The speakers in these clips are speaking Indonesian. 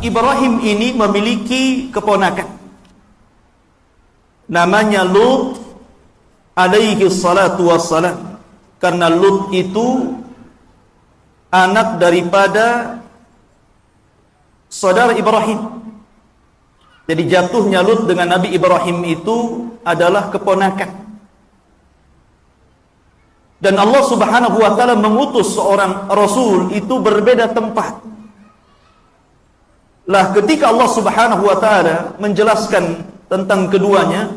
Ibrahim ini memiliki keponakan namanya Lut alaihi salatu wassalam. Karena Lut itu anak daripada saudara Ibrahim. Jadi jatuhnya Lut dengan Nabi Ibrahim itu adalah keponakan. Dan Allah Subhanahu wa taala mengutus seorang rasul itu berbeda tempat. Lah ketika Allah Subhanahu wa taala menjelaskan tentang keduanya,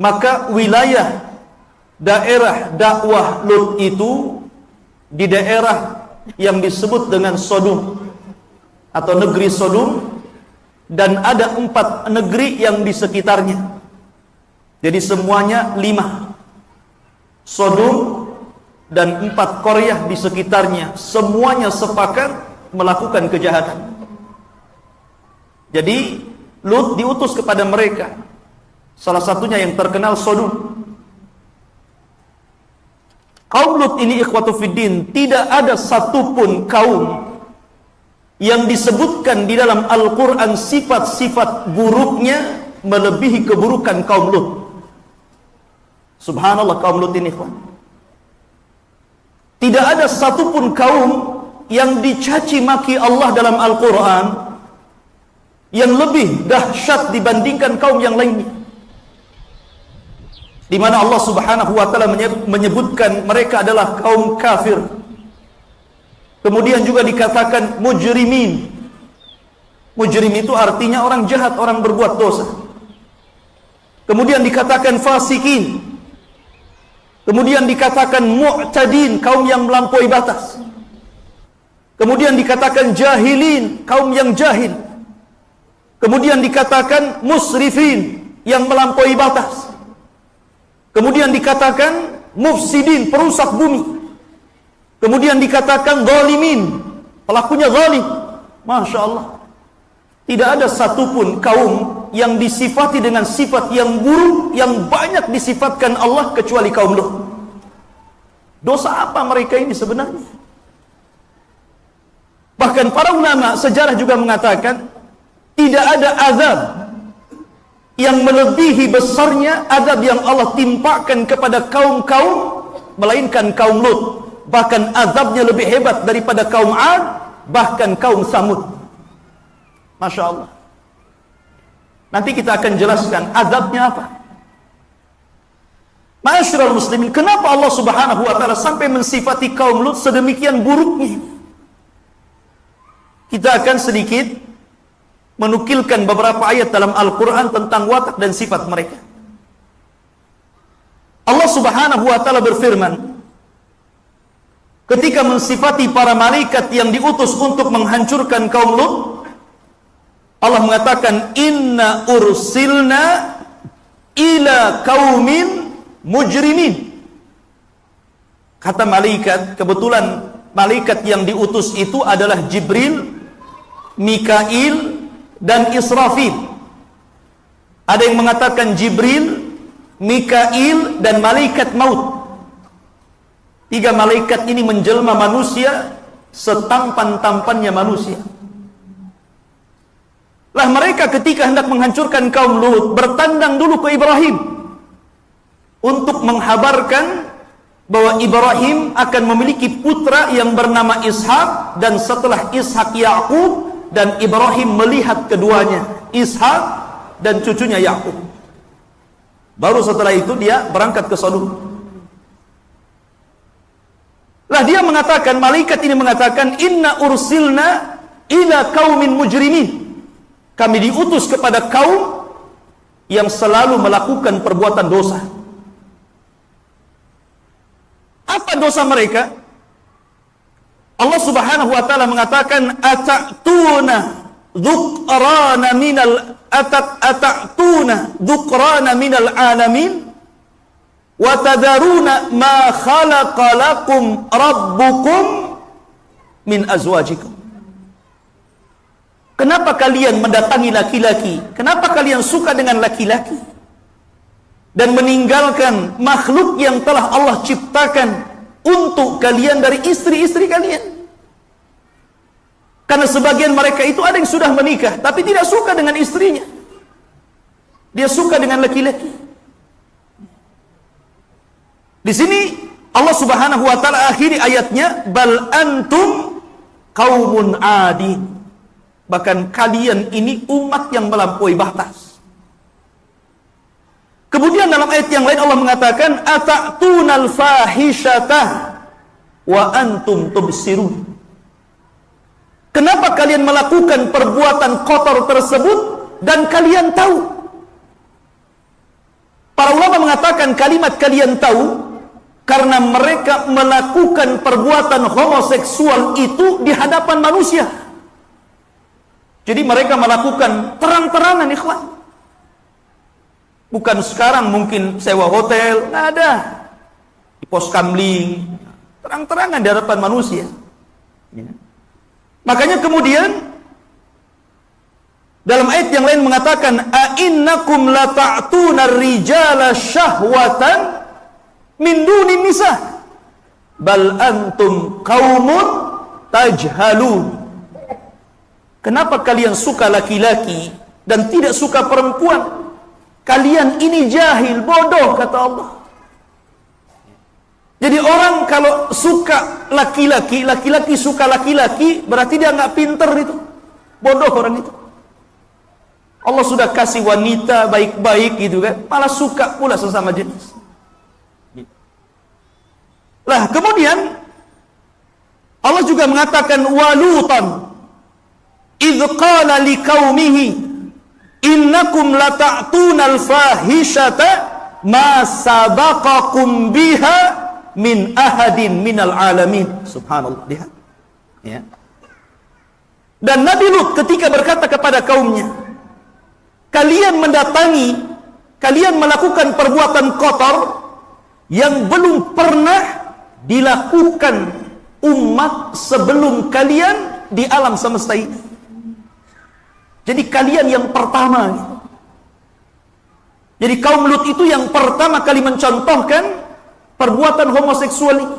maka wilayah daerah dakwah Lut itu di daerah yang disebut dengan Sodom atau negeri Sodom, dan ada 4 negeri yang di sekitarnya. Jadi semuanya 5. Sodom dan 4 Korea di sekitarnya, semuanya sepakat melakukan kejahatan. Jadi Lut diutus kepada mereka. Salah satunya yang terkenal Sodom. Kaum Lut ini ikhwatu fiddin, tidak ada satupun kaum yang disebutkan di dalam Al-Quran sifat-sifat buruknya melebihi keburukan kaum Lut. Subhanallah, kaum Lut ini ikhwan. Tidak ada satupun kaum yang dicaci maki Allah dalam Al-Quran yang lebih dahsyat dibandingkan kaum yang lainnya, di mana Allah Subhanahu wa taala menyebutkan mereka adalah kaum kafir. Kemudian juga dikatakan mujrimin. Mujrim itu artinya orang jahat, orang berbuat dosa. Kemudian dikatakan fasikin. Kemudian dikatakan mu'tadin, kaum yang melampaui batas. Kemudian dikatakan jahilin, kaum yang jahil. Kemudian dikatakan musrifin, yang melampaui batas. Kemudian dikatakan mufsidin, perusak bumi. Kemudian dikatakan zalimin, pelakunya zalim. Masya Allah. Tidak ada satupun kaum yang disifati dengan sifat yang buruk yang banyak disifatkan Allah kecuali kaum Lut. Dosa apa mereka ini sebenarnya? Bahkan para ulama sejarah juga mengatakan tidak ada azab yang melebihi besarnya azab yang Allah timpakan kepada kaum-kaum melainkan kaum Lut. Bahkan azabnya lebih hebat daripada kaum Ad, bahkan kaum Samud. Masya Allah. Nanti kita akan jelaskan azabnya apa. Ma'asyiral muslimin, kenapa Allah Subhanahu wa taala sampai mensifati kaum Lut sedemikian buruknya? Kita akan sedikit menukilkan beberapa ayat dalam Al-Quran tentang watak dan sifat mereka. Allah Subhanahu wa taala berfirman ketika mensifati para malaikat yang diutus untuk menghancurkan kaum Lut, Allah mengatakan inna ursilna ila kaumin mujrimin. Kata malaikat, kebetulan malaikat yang diutus itu adalah Jibril, Mikail, dan Israfil. Ada yang mengatakan Jibril, Mikail, dan malaikat maut. 3 malaikat ini menjelma manusia setampan-tampannya manusia. Lah mereka ketika hendak menghancurkan kaum Lut bertandang dulu ke Ibrahim untuk menghabarkan bahwa Ibrahim akan memiliki putra yang bernama Ishak, dan setelah Ishak Yakub, dan Ibrahim melihat keduanya, Ishak dan cucunya Yakub. Baru setelah itu dia berangkat ke Sodom. Lah dia mengatakan, malaikat ini mengatakan, inna ursilna ila kaumin mujrimin. Kami diutus kepada kaum yang selalu melakukan perbuatan dosa. Apa dosa mereka? Allah Subhanahu wa taala mengatakan atatuna dhukrana minal alamin wa tadharuna ma khalaqa lakum rabbukum min azwajikum. Kenapa kalian mendatangi laki-laki? Kenapa kalian suka dengan laki-laki dan meninggalkan makhluk yang telah Allah ciptakan untuk kalian dari istri-istri kalian? Karena sebagian mereka itu ada yang sudah menikah tapi tidak suka dengan istrinya. Dia suka dengan laki-laki. Di sini Allah Subhanahu wa taala akhiri ayatnya, bal antum qaumun adin. Bahkan kalian ini umat yang melampaui batas. Kemudian dalam ayat yang lain Allah mengatakan, ata'tunal fahishata wa antum tubsirun. Kenapa kalian melakukan perbuatan kotor tersebut dan kalian tahu? Para ulama mengatakan kalimat kalian tahu karena mereka melakukan perbuatan homoseksual itu di hadapan manusia. Jadi mereka melakukan terang-terangan, ikhwan. Bukan sekarang mungkin sewa hotel, nggak ada. Di pos kamling, terang-terangan di hadapan manusia. Ya. Makanya kemudian dalam ayat yang lain mengatakan, a'innakum lata'tuna rijala syahwatan min dunin nisa bal antum qaumun tajhalun. Kenapa kalian suka laki-laki dan tidak suka perempuan? Kalian ini jahil, bodoh, kata Allah. Jadi orang kalau suka laki-laki, laki-laki suka laki-laki, berarti dia nggak pinter itu. Bodoh orang itu. Allah sudah kasih wanita baik-baik gitu kan, malah suka pula sesama jenis. Lah kemudian Allah juga mengatakan walutan idz qala liqaumihi innakum lata'tunal fahishata ma sabaqakum biha min ahadin minal alamin. Subhanallah, lihat ya. Dan Nabi Lut ketika berkata kepada kaumnya, kalian mendatangi, kalian melakukan perbuatan kotor yang belum pernah dilakukan umat sebelum kalian di alam semesta ini. Jadi kalian yang pertama. Jadi kaum Lut itu yang pertama kali mencontohkan perbuatan homoseksual ini.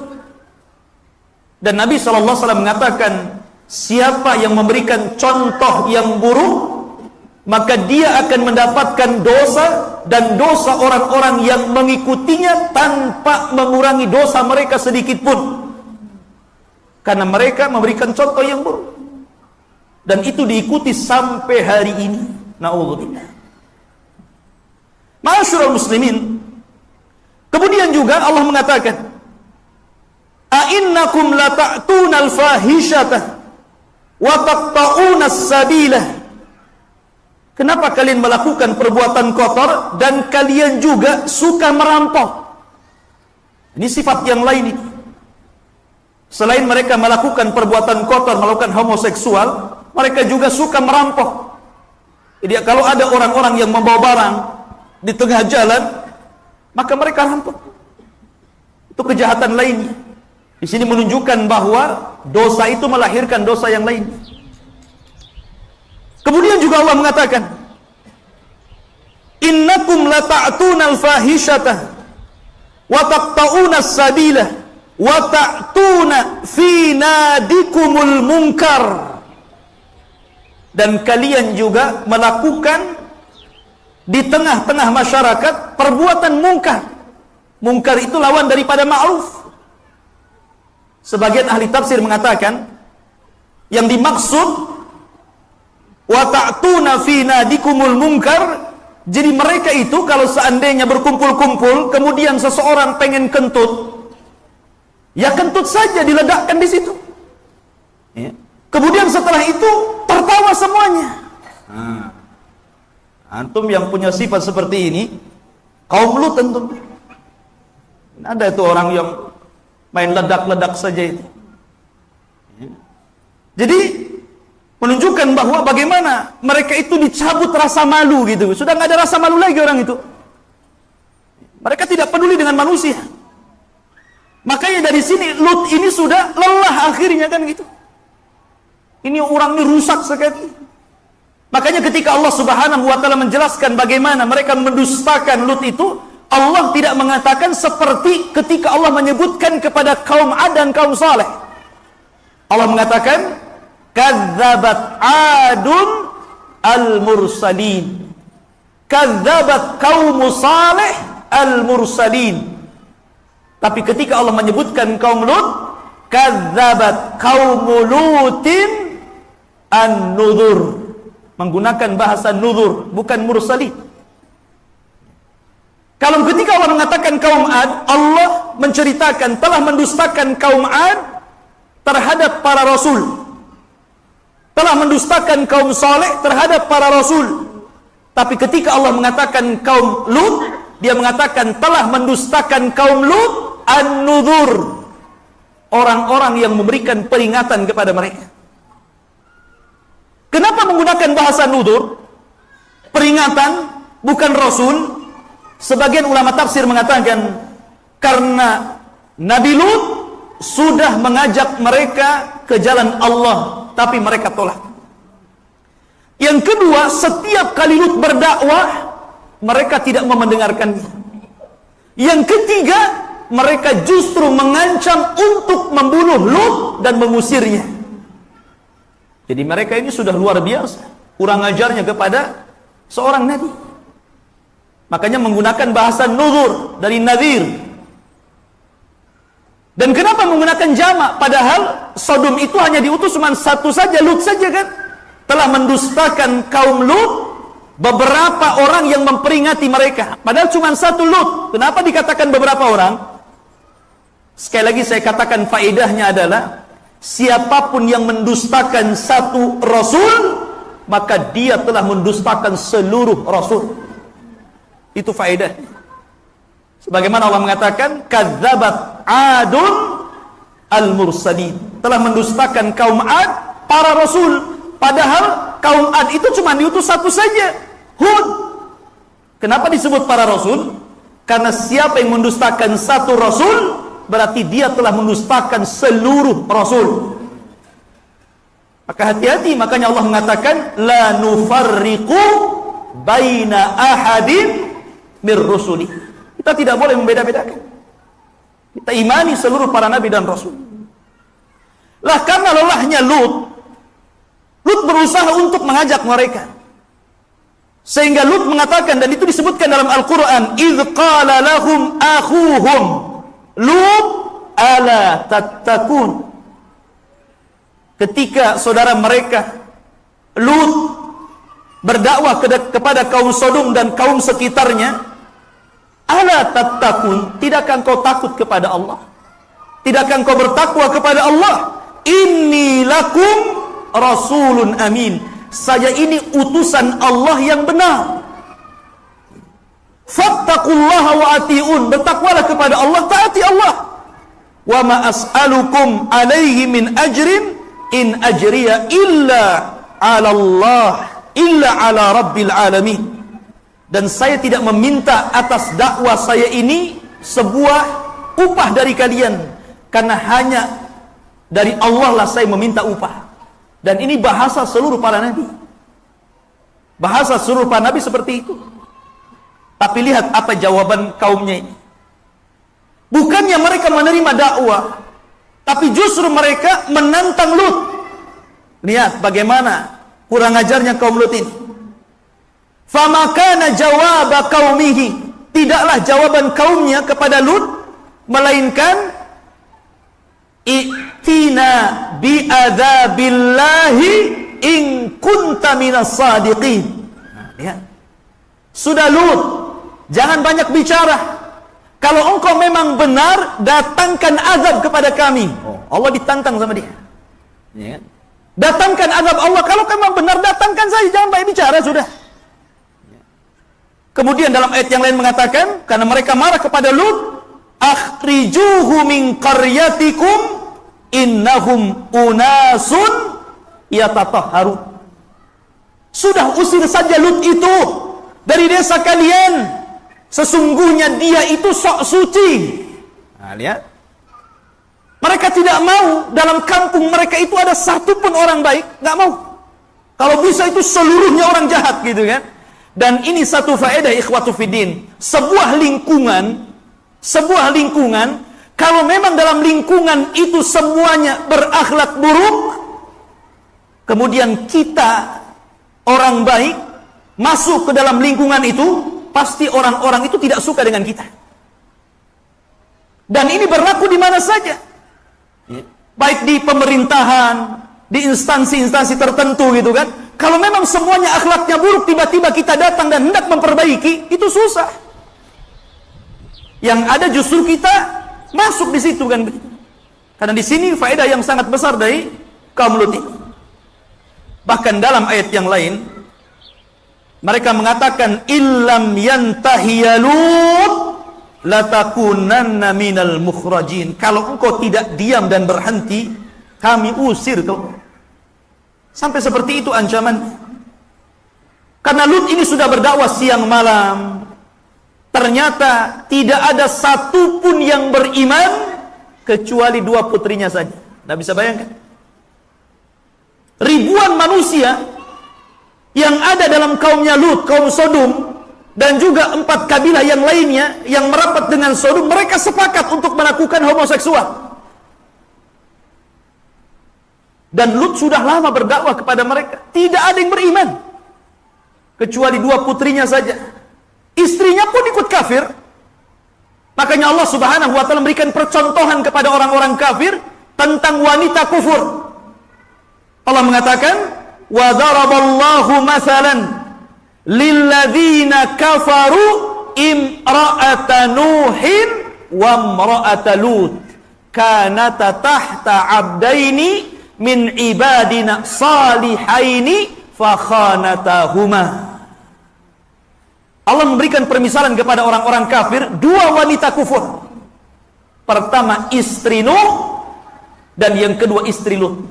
Dan Nabi SAW mengatakan, siapa yang memberikan contoh yang buruk, maka dia akan mendapatkan dosa dan dosa orang-orang yang mengikutinya tanpa mengurangi dosa mereka sedikit pun. Karena mereka memberikan contoh yang buruk. Dan itu diikuti sampai hari ini. Na'udzubillah. Ma'asyiral muslimin, kemudian juga Allah mengatakan, a'innakum lata'tunal fahishata wa taqta'unas sabila. Kenapa kalian melakukan perbuatan kotor dan kalian juga suka merampok? Ini sifat yang lain ini. Selain mereka melakukan perbuatan kotor, melakukan homoseksual, mereka juga suka merampok. Jadi kalau ada orang-orang yang membawa barang di tengah jalan, maka mereka rampok. Itu kejahatan lainnya. Di sini menunjukkan bahwa dosa itu melahirkan dosa yang lain. Kemudian juga Allah mengatakan, innakum lata'tunal fahishata wa taqta'unas sabila wa ta'tuna fi nadikumul munkar. Dan kalian juga melakukan di tengah-tengah masyarakat perbuatan mungkar. Mungkar itu lawan daripada ma'ruf. Sebagian ahli tafsir mengatakan yang dimaksud wa ta'tuna fi nadikumul munkar, jadi mereka itu kalau seandainya berkumpul-kumpul kemudian seseorang pengen kentut, ya kentut saja, diledakkan di situ. Ya. Kemudian setelah itu tertawa semuanya. Antum yang punya sifat seperti ini, kaum Lut tentu. Ada itu orang yang main ledak-ledak saja itu. Jadi menunjukkan bahwa bagaimana mereka itu dicabut rasa malu gitu. Sudah nggak ada rasa malu lagi orang itu. Mereka tidak peduli dengan manusia. Makanya dari sini Lut ini sudah lelah akhirnya kan gitu. Ini orang ini rusak sekali. Makanya ketika Allah Subhanahu wa taala menjelaskan bagaimana mereka mendustakan Lut itu, Allah tidak mengatakan seperti ketika Allah menyebutkan kepada kaum Ad dan kaum Saleh. Allah mengatakan, kadzabat 'adun al-mursalin. Kadzabat kaum Saleh al-mursalin. Tapi ketika Allah menyebutkan kaum Lut, kadzabat kaum Lutin an-nuzur. Menggunakan bahasa nuzur, bukan mursalin. Kalau ketika Allah mengatakan kaum Ad, Allah menceritakan telah mendustakan kaum Ad terhadap para rasul. Telah mendustakan kaum Saleh terhadap para rasul. Tapi ketika Allah mengatakan kaum Lut, dia mengatakan telah mendustakan kaum Lut an-nuzur. Orang-orang yang memberikan peringatan kepada mereka. Kenapa menggunakan bahasa nuzur? Peringatan, bukan rasul. Sebagian ulama tafsir mengatakan karena Nabi Lut sudah mengajak mereka ke jalan Allah, tapi mereka tolak. Yang kedua, setiap kali Lut berdakwah, mereka tidak mau mendengarkannya. Yang ketiga, mereka justru mengancam untuk membunuh Lut dan mengusirnya. Jadi mereka ini sudah luar biasa kurang ajarnya kepada seorang nabi. Makanya menggunakan bahasa nuzur dari nadhir. Dan kenapa menggunakan jamak? Padahal Sodom itu hanya diutus cuma satu saja, Lut saja kan. Telah mendustakan kaum Lut beberapa orang yang memperingati mereka. Padahal cuma satu Lut. Kenapa dikatakan beberapa orang? Sekali lagi saya katakan faedahnya adalah siapapun yang mendustakan satu rasul, maka dia telah mendustakan seluruh rasul. Itu faedah. Sebagaimana Allah mengatakan kadzabat 'adun al-mursalin. Telah mendustakan kaum Ad para rasul. Padahal kaum Ad itu cuma diutus satu saja, Hud. Kenapa disebut para rasul? Karena siapa yang mendustakan satu rasul, berarti dia telah mendustakan seluruh rasul. Maka hati-hati, makanya Allah mengatakan la nufarriqu baina ahadin mir rusuli. Kita tidak boleh membeda-bedakan. Kita imani seluruh para nabi dan rasul. Lah karena lelahnya Lut berusaha untuk mengajak mereka. Sehingga Lut mengatakan, dan itu disebutkan dalam Al-Qur'an, idz qala lahum akhuhum Lut ala tattakun. Ketika saudara mereka Lut berdakwah kepada kaum Sodom dan kaum sekitarnya, ala tattakun, tidakkah kau takut kepada Allah? Tidakkah kau bertakwa kepada Allah? Inni lakum rasulun amin. Saya ini utusan Allah yang benar. Fattaqullaha wa ati'un. Bertakwalah kepada Allah, taati Allah. Wa ma as'alukum alaihi min ajrin in ajriya illa 'ala Allah illa 'ala rabbil alamin. Dan saya tidak meminta atas dakwah saya ini sebuah upah dari kalian, karena hanya dari Allah lah saya meminta upah. Dan ini bahasa seluruh para nabi. Bahasa seluruh para nabi seperti itu. Tapi lihat apa jawaban kaumnya ini. Bukannya mereka menerima dakwah, tapi justru mereka menantang Lut. Lihat bagaimana kurang ajarnya kaum Lut ini. Fama kana jawaba qaumihi, tidaklah jawaban kaumnya kepada Lut melainkan i'tina bi adzabillahi in kunta minas sadiqin. Lihat. Sudah Lut, jangan banyak bicara. Kalau engkau memang benar, datangkan azab kepada kami. Allah ditantang sama dia. Ya. Datangkan azab Allah. Kalau memang benar, datangkan saja, jangan banyak bicara, sudah. Kemudian dalam ayat yang lain mengatakan, karena mereka marah kepada Lut, akhrijuhu min qaryatikum innahum unasun yatatahharun. Sudah, usir saja Lut itu dari desa kalian. Sesungguhnya dia itu sok suci. Nah, lihat. Mereka tidak mau dalam kampung mereka itu ada satupun orang baik, nggak mau. Kalau bisa itu seluruhnya orang jahat gitu kan. Dan ini satu faedah ikhwatu fiddin. Sebuah lingkungan, kalau memang dalam lingkungan itu semuanya berakhlak buruk, kemudian kita orang baik masuk ke dalam lingkungan itu, pasti orang-orang itu tidak suka dengan kita. Dan ini berlaku di mana saja, baik di pemerintahan, di instansi-instansi tertentu gitu kan. Kalau memang semuanya akhlaknya buruk, tiba-tiba kita datang dan hendak memperbaiki, itu susah. Yang ada justru kita masuk di situ kan. Karena di sini faedah yang sangat besar dari kaum Lut ini. Bahkan dalam ayat yang lain, mereka mengatakan, illam yantahi ya Lut latakunanna minal mukhrajin. Kalau engkau tidak diam dan berhenti, kami usir kau. Sampai seperti itu ancaman. Karena Lut ini sudah berdakwah siang malam, ternyata tidak ada satupun yang beriman kecuali 2 putrinya saja. Tidak bisa bayangkan. Ribuan manusia yang ada dalam kaumnya Lut, kaum Sodom, dan juga 4 kabilah yang lainnya yang merapat dengan Sodom, mereka sepakat untuk melakukan homoseksual. Dan Lut sudah lama berdakwah kepada mereka. Tidak ada yang beriman kecuali 2 putrinya saja. Istrinya pun ikut kafir. Makanya Allah Subhanahu wa taala memberikan percontohan kepada orang-orang kafir tentang wanita kufur. Allah mengatakan, wa daraballahu mathalan lilladzina kafaru imra'ata nuhin wa imra'ata lut kanata tahta abdaini min ibadina salihaini fakhanatahuma. Allah memberikan permisalan kepada orang-orang kafir 2 wanita kufur. Pertama istri Nuh, dan yang kedua istri Lut.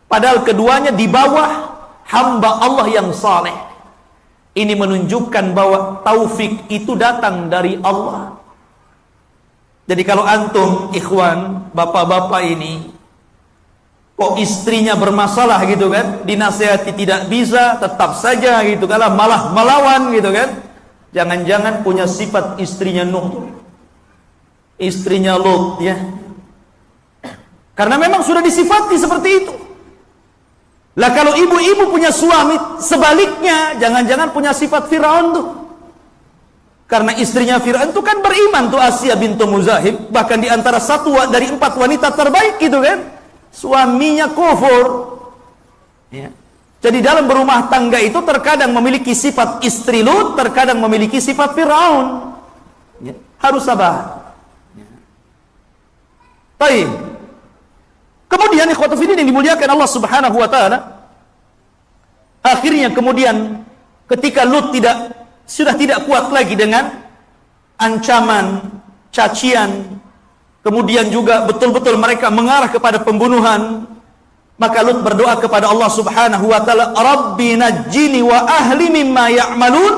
Padahal keduanya di bawah hamba Allah yang saleh. Ini menunjukkan bahwa taufik itu datang dari Allah. Jadi kalau antum, ikhwan, bapak-bapak ini, kok istrinya bermasalah gitu kan, dinasihati tidak bisa, tetap saja gitu kan, malah melawan gitu kan. Jangan-jangan punya sifat istrinya Nuh, istrinya Lut ya. Karena memang sudah disifati seperti itu. Lah kalau ibu-ibu punya suami sebaliknya, jangan-jangan punya sifat Firaun tuh. Karena istrinya Firaun itu kan beriman tuh, Asiyah bintu Muzahib, bahkan di antara 1 dari 4 wanita terbaik gitu kan. Suaminya kufur ya. Jadi dalam berumah tangga itu terkadang memiliki sifat istri Lut, terkadang memiliki sifat Firaun ya. Harus sabar ya. Baik. Kemudian ikhwatu fillah yang dimuliakan Allah Subhanahu wa taala, akhirnya kemudian ketika Lut sudah tidak kuat lagi dengan ancaman, cacian, kemudian juga betul-betul mereka mengarah kepada pembunuhan, maka Lut berdoa kepada Allah Subhanahu wa taala, Rabbi najjini wa ahli mimma ya'malun.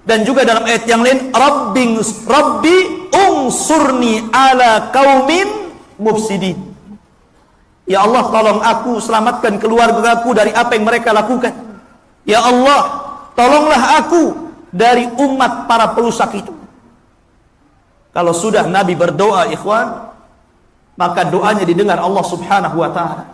Dan juga dalam ayat yang lain, Rabbi unsurni ala qaumin mufsidin. Ya Allah, tolong aku, selamatkan keluarga aku dari apa yang mereka lakukan. Ya Allah, tolonglah aku dari umat para perusak itu. Kalau sudah Nabi berdoa, ikhwan, maka doanya didengar Allah Subhanahu wa taala.